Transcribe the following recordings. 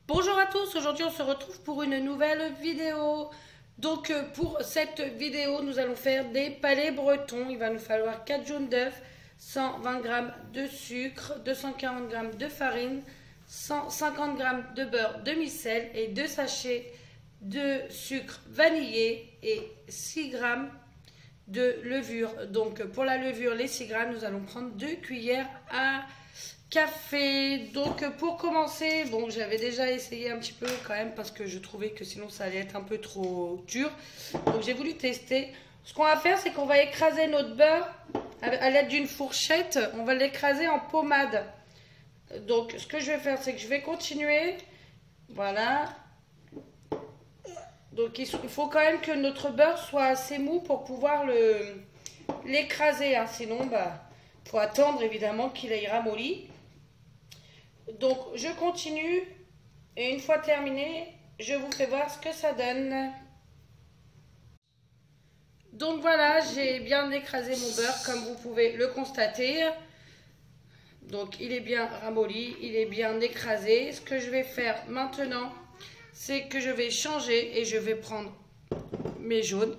Bonjour à tous, aujourd'hui on se retrouve pour une nouvelle vidéo. Donc pour cette vidéo, nous allons faire des palets bretons. Il va nous falloir 4 jaunes d'œufs, 120 g de sucre, 240 g de farine, 150 g de beurre demi-sel et 2 sachets de sucre vanillé et 6 g de levure. Donc pour la levure, les 6 g, nous allons prendre 2 cuillères à café. Donc pour commencer, bon, j'avais déjà essayé un petit peu quand même parce que je trouvais que sinon ça allait être un peu trop dur. Donc j'ai voulu tester. Ce qu'on va faire, c'est qu'on va écraser notre beurre à l'aide d'une fourchette. On va l'écraser en pommade. Donc ce que je vais faire, c'est que je vais continuer. Voilà. Donc il faut quand même que notre beurre soit assez mou pour pouvoir l'écraser. Hein. Sinon, bah, faut attendre évidemment qu'il aille ramolli. Donc je continue et une fois terminé, je vous fais voir ce que ça donne. Donc voilà, j'ai bien écrasé mon beurre comme vous pouvez le constater. Donc il est bien ramolli, il est bien écrasé. Ce que je vais faire maintenant, c'est que je vais changer et je vais prendre mes jaunes.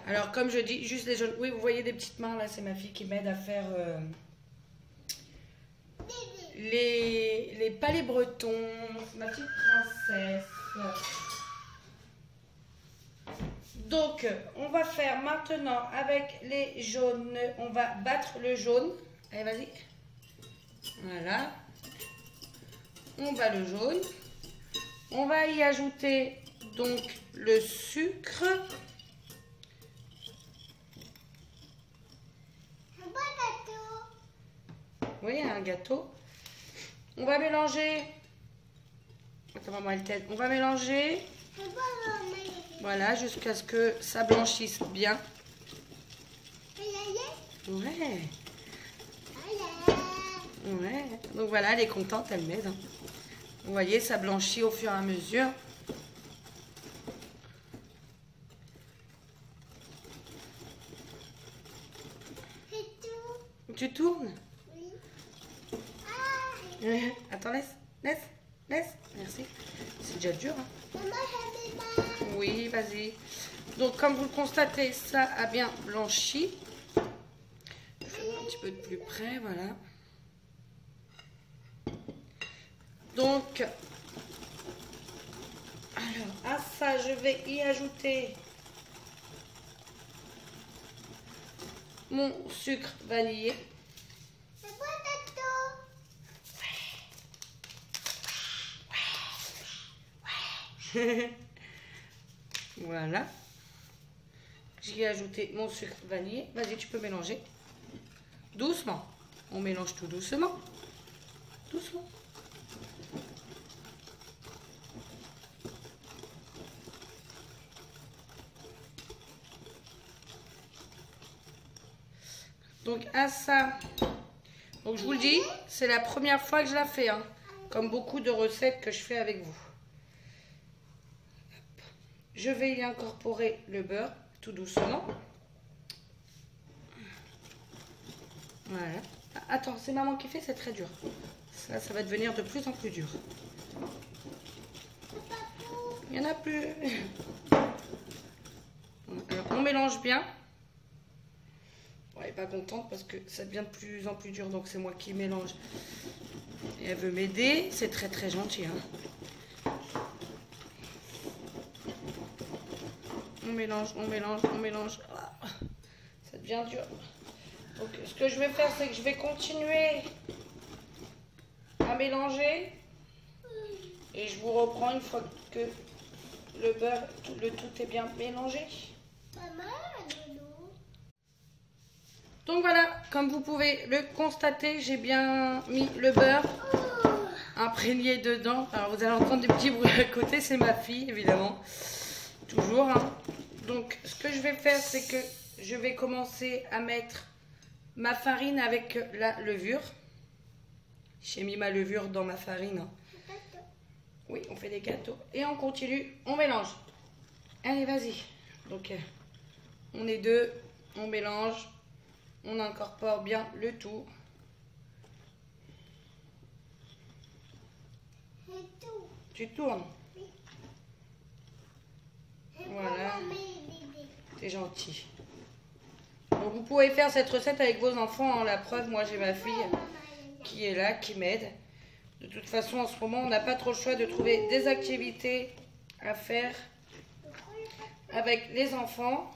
Alors comme je dis, juste les jaunes. Oui, vous voyez des petites mains là, c'est ma fille qui m'aide à faire les palets bretons, ma petite princesse. Donc, on va faire maintenant avec les jaunes, on va battre le jaune. Allez, vas-y. Voilà. On bat le jaune. On va y ajouter donc le sucre. Oui, un gâteau. On va mélanger. Attends, maman, elle t'aide. On va mélanger. Voilà, jusqu'à ce que ça blanchisse bien. Ouais. Ouais. Donc voilà, elle est contente, elle m'aide. Hein. Vous voyez, ça blanchit au fur et à mesure. Tu tournes? Oui. Attends, laisse. Merci. C'est déjà dur. Hein. Oui, vas-y. Donc, comme vous le constatez, ça a bien blanchi. Je vais un petit peu de plus près, voilà. Donc, alors, à ça, je vais y ajouter mon sucre vanillé. Voilà. J'y ai ajouté mon sucre vanillé. Vas-y, tu peux mélanger. Doucement. On mélange tout doucement. Doucement. Donc à ça, donc je vous le dis, c'est la première fois que je la fais, hein, comme beaucoup de recettes que je fais avec vous. Je vais y incorporer le beurre tout doucement. Voilà. Attends, c'est maman qui fait, c'est très dur. Ça va devenir de plus en plus dur. Il n'y en a plus. Alors, on mélange bien. Elle n'est pas contente parce que ça devient de plus en plus dur, donc c'est moi qui mélange. Et elle veut m'aider, c'est très très gentil. Hein. On mélange. Ah, ça devient dur. Donc ce que je vais faire, c'est que je vais continuer à mélanger. Et je vous reprends une fois que le beurre, le tout est bien mélangé. Donc voilà, comme vous pouvez le constater, j'ai bien mis le beurre imprégné dedans. Alors vous allez entendre des petits bruits à côté, c'est ma fille évidemment, toujours. Hein. Donc ce que je vais faire, c'est que je vais commencer à mettre ma farine avec la levure. J'ai mis ma levure dans ma farine. Hein. Oui, on fait des gâteaux. Et on continue, on mélange. Allez, vas-y. Donc on est deux, on mélange. On incorpore bien le tout. Tu tournes. Voilà. C'est gentil. Donc vous pouvez faire cette recette avec vos enfants. Hein. La preuve, moi j'ai ma fille qui est là, qui m'aide. De toute façon, en ce moment, on n'a pas trop le choix de trouver des activités à faire avec les enfants.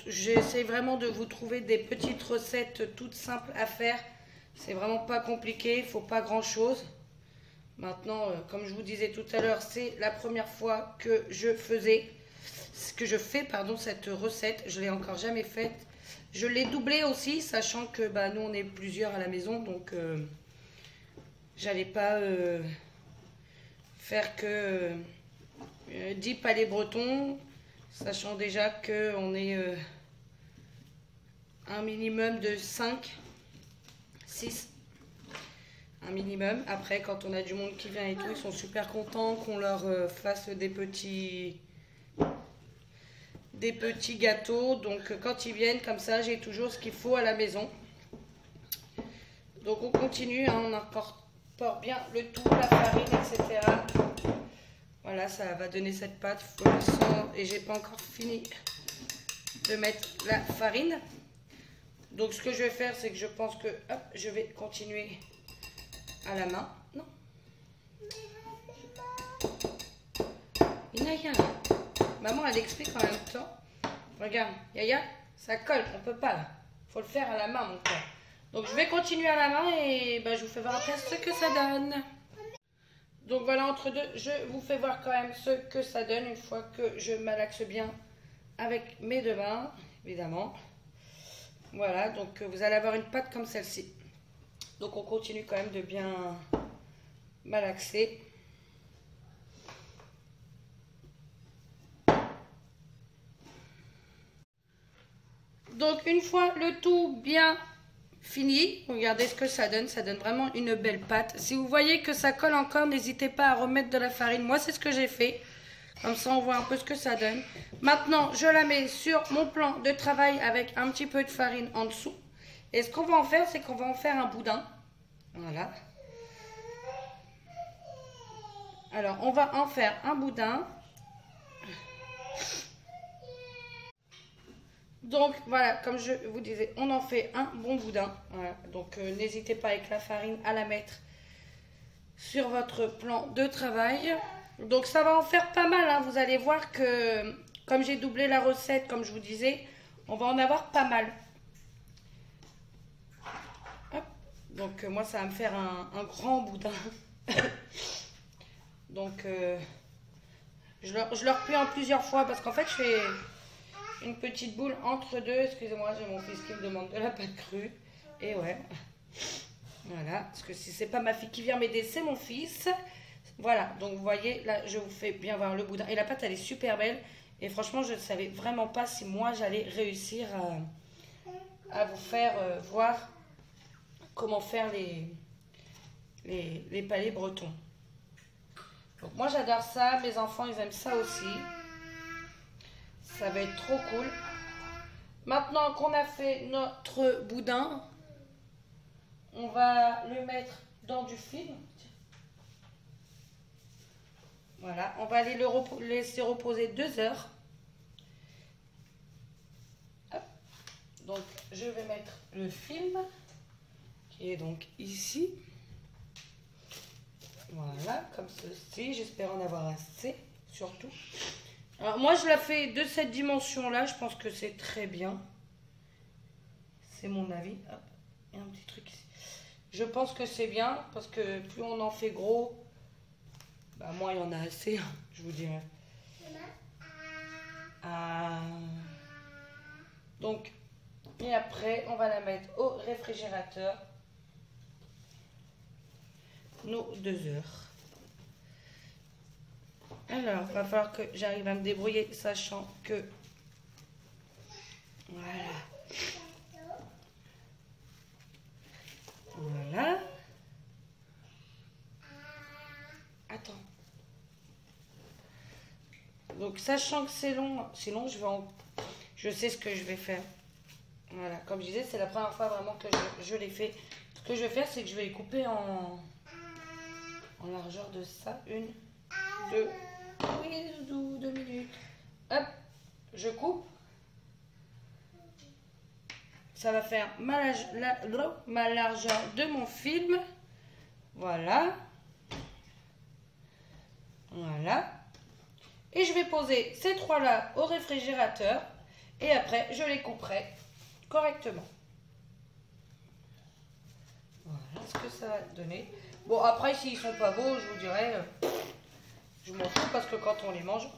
J'essaie vraiment de vous trouver des petites recettes toutes simples à faire. C'est vraiment pas compliqué, il ne faut pas grand chose. Maintenant, comme je vous disais tout à l'heure, c'est la première fois que je fais cette recette. Je ne l'ai encore jamais faite. Je l'ai doublée aussi, sachant que nous on est plusieurs à la maison, donc j'allais pas faire que 10 palais bretons, sachant déjà qu'on est un minimum de 5, 6, un minimum. Après, quand on a du monde qui vient et tout, ils sont super contents qu'on leur fasse des petits gâteaux. Donc quand ils viennent comme ça, j'ai toujours ce qu'il faut à la maison. Donc on continue, hein, on incorpore bien le tout, la farine, etc. Voilà, ça va donner cette pâte. Et j'ai pas encore fini de mettre la farine. Donc ce que je vais faire, c'est que je pense que je vais continuer à la main. Non. Inaya. Maman, elle explique en même temps. Regarde, Yaya, ça colle, on peut pas là. Faut le faire à la main, mon cœur. Donc je vais continuer à la main et je vous fais voir après ce que ça donne. Donc voilà, entre deux, je vous fais voir quand même ce que ça donne une fois que je malaxe bien avec mes deux mains, évidemment. Voilà, donc vous allez avoir une pâte comme celle-ci. Donc on continue quand même de bien malaxer. Donc une fois le tout bien fini, regardez ce que ça donne vraiment une belle pâte. Si vous voyez que ça colle encore, n'hésitez pas à remettre de la farine. Moi c'est ce que j'ai fait, comme ça on voit un peu ce que ça donne. Maintenant je la mets sur mon plan de travail avec un petit peu de farine en dessous. Et ce qu'on va en faire, c'est qu'on va en faire un boudin. Voilà. Alors on va en faire un boudin. Donc voilà, comme je vous disais, on en fait un bon boudin. Voilà. Donc n'hésitez pas avec la farine à la mettre sur votre plan de travail. Donc ça va en faire pas mal, hein. Vous allez voir que comme j'ai doublé la recette, comme je vous disais, on va en avoir pas mal. Hop. Donc moi ça va me faire un grand boudin. Donc je le replie en plusieurs fois parce qu'en fait je fais une petite boule entre deux. Excusez-moi, j'ai mon fils qui me demande de la pâte crue. Et ouais. Voilà. Parce que si c'est pas ma fille qui vient m'aider, c'est mon fils. Voilà. Donc vous voyez, là, je vous fais bien voir le boudin. Et la pâte, elle est super belle. Et franchement, je ne savais vraiment pas si moi, j'allais réussir à vous faire voir comment faire les palais bretons. Donc moi, j'adore ça. Mes enfants, ils aiment ça aussi. Ça va être trop cool. Maintenant qu'on a fait notre boudin, on va le mettre dans du film. Voilà, on va aller le laisser reposer 2 heures. Hop. Donc je vais mettre le film qui est donc ici. Voilà, comme ceci. J'espère en avoir assez, surtout. Alors moi je la fais de cette dimension là, je pense que c'est très bien. C'est mon avis. Hop, il y a un petit truc ici. Je pense que c'est bien parce que plus on en fait gros, moins il y en a assez, je vous dirais. Donc, et après on va la mettre au réfrigérateur. Nos 2 heures. Alors, il va falloir que j'arrive à me débrouiller, sachant que... Voilà. Voilà. Attends. Donc, sachant que c'est long, sinon je sais ce que je vais faire. Voilà, comme je disais, c'est la première fois vraiment que je l'ai fait. Ce que je vais faire, c'est que je vais les couper en en largeur de ça. 1, 2, oui, 2 minutes. Hop, je coupe. Ça va faire ma largeur de mon film. Voilà. Voilà. Et je vais poser ces trois-là au réfrigérateur. Et après, je les couperai correctement. Voilà ce que ça va donner. Bon, après, s'ils sont pas beaux, je vous dirais, je m'en fous parce que quand on les mange,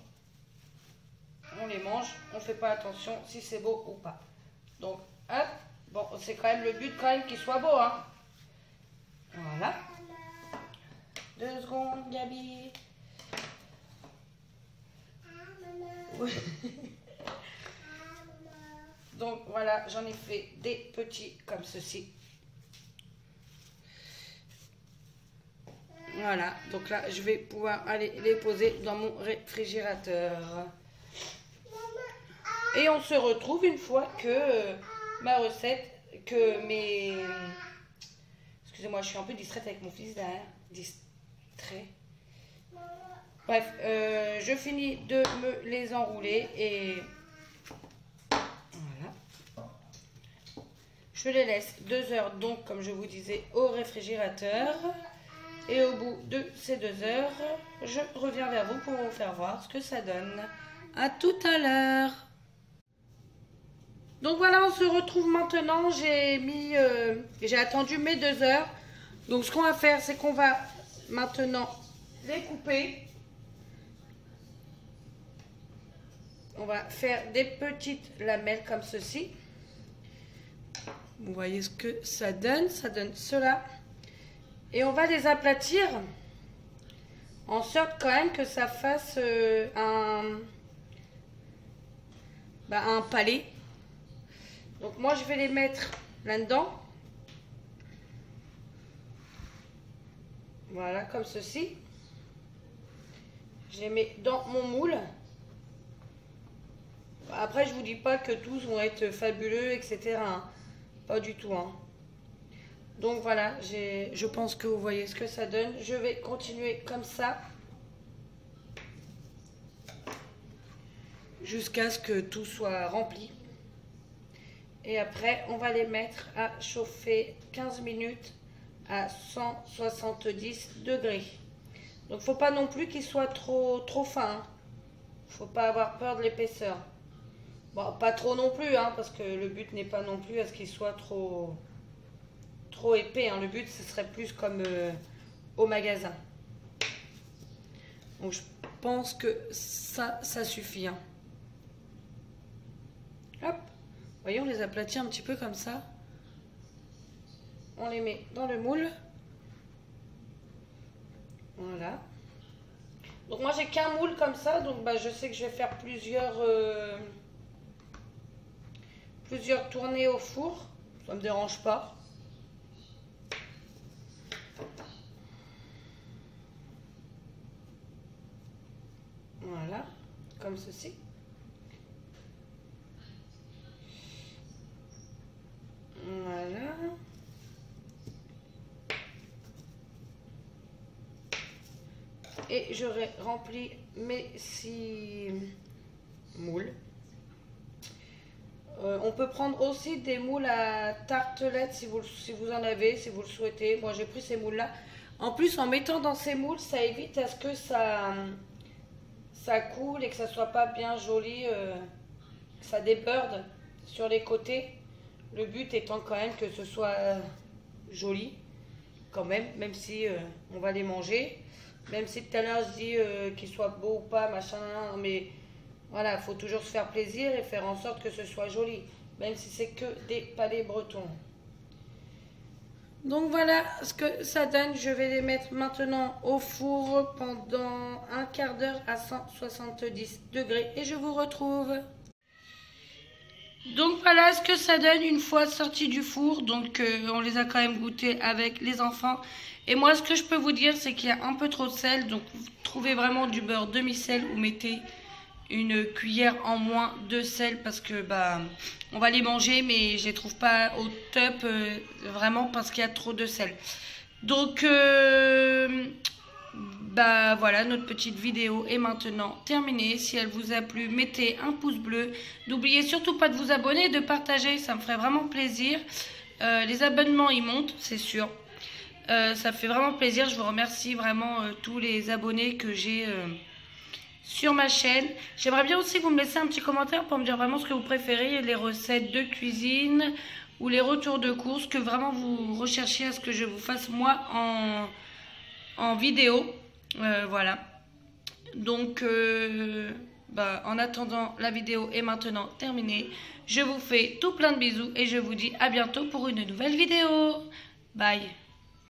on ne fait pas attention si c'est beau ou pas. Donc, hop, bon, c'est quand même le but quand même qu'il soit beau, hein. Voilà. 2 secondes, Gabi. Oui. Donc voilà, j'en ai fait des petits comme ceci. Voilà, donc là, je vais pouvoir aller les poser dans mon réfrigérateur. Et on se retrouve une fois que ma recette, que mes... Excusez-moi, je suis un peu distraite avec mon fils derrière. Distrait. Bref, je finis de me les enrouler et... Voilà. Je les laisse 2 heures, donc, comme je vous disais, au réfrigérateur. Et au bout de ces 2 heures, je reviens vers vous pour vous faire voir ce que ça donne. À tout à l'heure. Donc voilà, on se retrouve maintenant. J'ai attendu mes 2 heures. Donc ce qu'on va faire, c'est qu'on va maintenant les couper. On va faire des petites lamelles comme ceci. Vous voyez ce que ça donne. Ça donne cela. Et on va les aplatir en sorte quand même que ça fasse un palais. Donc moi je vais les mettre là-dedans. Voilà, comme ceci. Je les mets dans mon moule. Après je vous dis pas que tous vont être fabuleux, etc. hein. Pas du tout, hein. Donc voilà, je pense que vous voyez ce que ça donne. Je vais continuer comme ça. Jusqu'à ce que tout soit rempli. Et après, on va les mettre à chauffer 15 minutes à 170 degrés. Donc, faut pas non plus qu'il soit trop fin. Faut pas avoir peur de l'épaisseur. Bon, pas trop non plus, hein, parce que le but n'est pas non plus à ce qu'il soit trop épais. Hein. Le but, ce serait plus comme au magasin. Donc, je pense que ça suffit. Hein. Hop. Vous voyez, on les aplatit un petit peu comme ça. On les met dans le moule. Voilà. Donc, moi, j'ai qu'un moule comme ça. Donc, bah, je sais que je vais faire plusieurs tournées au four. Ça ne me dérange pas. Voilà, comme ceci. Voilà. Et j'aurai rempli mes 6 moules. On peut prendre aussi des moules à tartelettes si vous en avez, si vous le souhaitez. Moi, j'ai pris ces moules-là. En plus, en mettant dans ces moules, ça évite à ce que ça coule et que ça soit pas bien joli, que ça déborde sur les côtés. Le but étant quand même que ce soit joli, quand même si on va les manger. Même si tout à l'heure je dis qu'ils soient beaux ou pas, machin, mais voilà, il faut toujours se faire plaisir et faire en sorte que ce soit joli, même si c'est que des palais bretons. Donc voilà ce que ça donne. Je vais les mettre maintenant au four pendant un quart d'heure à 170 degrés et je vous retrouve. Donc voilà ce que ça donne une fois sorti du four. Donc on les a quand même goûtés avec les enfants. Et moi ce que je peux vous dire c'est qu'il y a un peu trop de sel. Donc vous trouvez vraiment du beurre demi-sel ou mettez une cuillère en moins de sel parce que bah on va les manger mais je les trouve pas au top vraiment parce qu'il y a trop de sel. Donc Bah voilà, notre petite vidéo est maintenant terminée. Si elle vous a plu, mettez un pouce bleu. N'oubliez surtout pas de vous abonner et de partager, ça me ferait vraiment plaisir. Les abonnements, ils montent, c'est sûr. Ça fait vraiment plaisir. Je vous remercie vraiment tous les abonnés que j'ai sur ma chaîne. J'aimerais bien aussi que vous me laissiez un petit commentaire pour me dire vraiment ce que vous préférez, les recettes de cuisine ou les retours de courses, que vraiment vous recherchez à ce que je vous fasse moi en vidéo. Voilà. Donc, en attendant, la vidéo est maintenant terminée. Je vous fais tout plein de bisous et je vous dis à bientôt pour une nouvelle vidéo. Bye.